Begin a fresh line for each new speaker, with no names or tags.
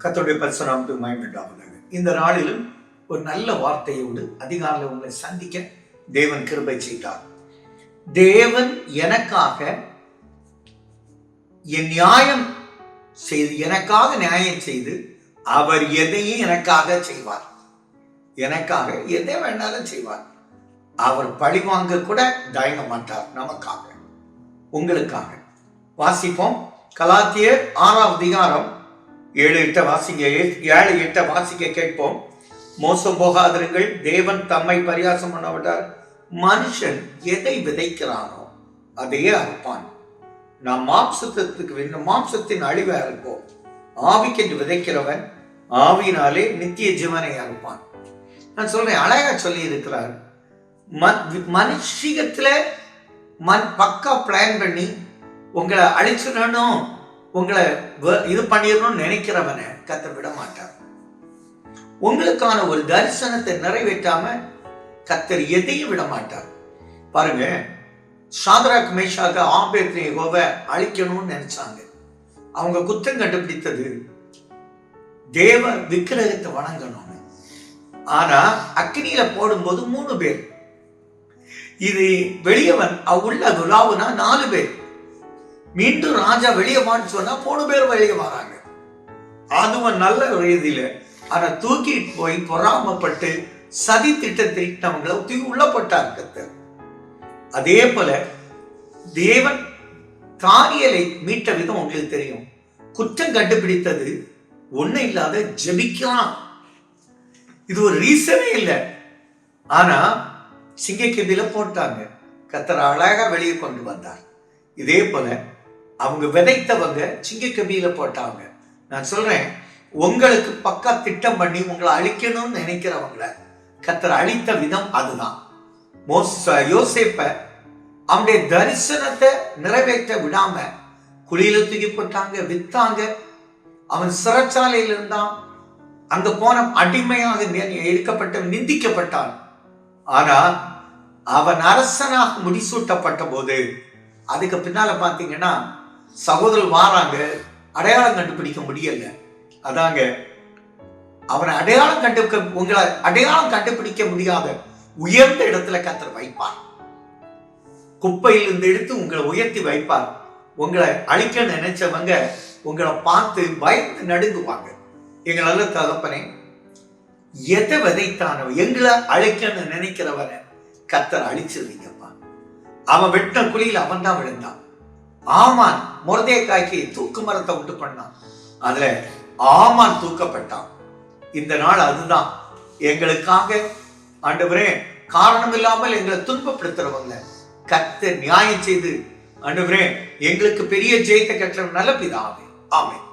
கர்த்தருடைய பரிசுத்த நாமத்துக்கு மகிமை உண்டாவதாக. இந்த நாளிலும் ஒரு நல்ல வார்த்தையோடு அதிகாலையில் உங்களை சந்திக்க தேவன் கிருபை செய்தார். தேவன் எனக்காக என் நியாயம் செய்து எனக்காக நியாயம் செய்து அவர் எதையும் எனக்காக செய்வார். எனக்காக எதை வேணாலும் செய்வார். அவர் பழி வாங்க கூட தயங்க மாட்டார். நமக்காக, உங்களுக்காக. வாசிப்போம். கலாத்தியர் 6ஆம் அதிகாரம் 7-8 வாசிங்க. 7-8 வாசிக்க கேட்போம். மோசம் போகாதிருங்கள், தேவன் தம்மை பரியாசம் பண்ண விட்டார். மனுஷன் எதை விதைக்கிறானோ அதையே அறுப்பான். நாம் மாம்சத்தின் அழிவை அறுப்போம். ஆவிக்கென்று விதைக்கிறவன் ஆவியினாலே நித்திய ஜீவனை அறுப்பான். நான் சொல்றேன், அழகா சொல்லி இருக்கிறார். மனுஷத்துல பக்கா பிளான் பண்ணி உங்களை அழிச்சிடணும், உங்களை இது பண்ணிடணும்னு நினைக்கிறவனை கர்த்தர் விட மாட்டார். உங்களுக்கான ஒரு தரிசனத்தை நிறைவேற்றாம கர்த்தர் எதையும் விட மாட்டார். பாருங்க, சாத்ராக் மேஷாக் ஆபேத்நேகோவை அழிக்கணும்னு நினைச்சாங்க. அவங்க குற்றம் கண்டுபிடித்தது தேவ விக்கிரகத்தை வணங்கணும்னு. ஆனா அக்னியில போடும்போது 3 பேர். இது வெளியவன் உள்ள குலாவுனா 4 பேர். மீண்டும் ராஜா வெளியே வான்னு சொன்னா 3 பேர் வெளியே வராங்க. அதுவன் நல்ல ரீதியில ஆனா தூக்கிட்டு போய் பொறாமப்பட்டு சதி திட்டவங்களை தூக்கி உள்ள போட்டார் கர்த்தர். அதே போல தேவன் தானியேலை மீட்ட விதம் உங்களுக்கு தெரியும். குற்றம் கண்டுபிடித்தது ஒண்ணு இல்லாத ஜெபிக்கலாம். இது ஒரு ரீசனே இல்லை. ஆனா சிங்கக்கெபில போட்டாங்க. கர்த்தர் அழகா வெளியே கொண்டு வந்தார். இதே போல அவங்க விதைத்தவங்க சிங்கக்கெபியில போட்டாங்க. நான் சொல்றேன், உங்களுக்கு பக்கா திட்டம் பண்ணி உங்களை அழிக்கணும்னு நினைக்கிறவங்கள கர்த்தர் அழித்த விதம் அதுதான். யோசேப்ப அவனுடைய தரிசனத்தை நிறைவேற்ற விடாம குழியில தூக்கி போட்டாங்க, வித்தாங்க. அவன் சிறைச்சாலையில் இருந்தான். அங்க போன அடிமையாக எடுக்கப்பட்ட நிந்திக்கப்பட்டான். ஆனா அவன் அரசனாக முடிசூட்டப்பட்ட போது அதுக்கு பின்னால பாத்தீங்கன்னா சகோதரர் வாராங்க, அடையாளம் கண்டுபிடிக்க முடியல. அதாங்க அவனை உங்களை அடையாளம் கண்டுபிடிக்க முடியாத உயர்ந்த இடத்துல கர்த்தர் வைப்பார். குப்பையில் இருந்து எடுத்து உங்களை உயர்த்தி வைப்பார். உங்களை அழிக்க நினைச்சவங்க உங்களை பார்த்து பயந்து நடுங்குவாங்க. எங்க நல்ல தகப்பனே, எதை விதைத்தானோ எங்களை அழைக்கன்னு நினைக்கிறவனை கர்த்தர் அழிச்சிருவீங்கப்பா. அவன் வெட்ட குழியில் அவன் தான் விழுந்தான். ஆமான் மொர்தெகாய்க்கு தூக்கு மரத்தை உண்டு பண்ணான். அதுல ஆமான் தூக்கப்பட்டான். இந்த நாள் அதுதான். எங்களுக்காக ஆண்டவரே காரணம் இல்லாமல் எங்களை துன்பப்படுத்துறவங்க கர்த்தர் நியாயம் செய்து ஆண்டவரே எங்களுக்கு பெரிய ஜெயத்தை கட்டுற நல்ல பிதாவே. ஆமென்.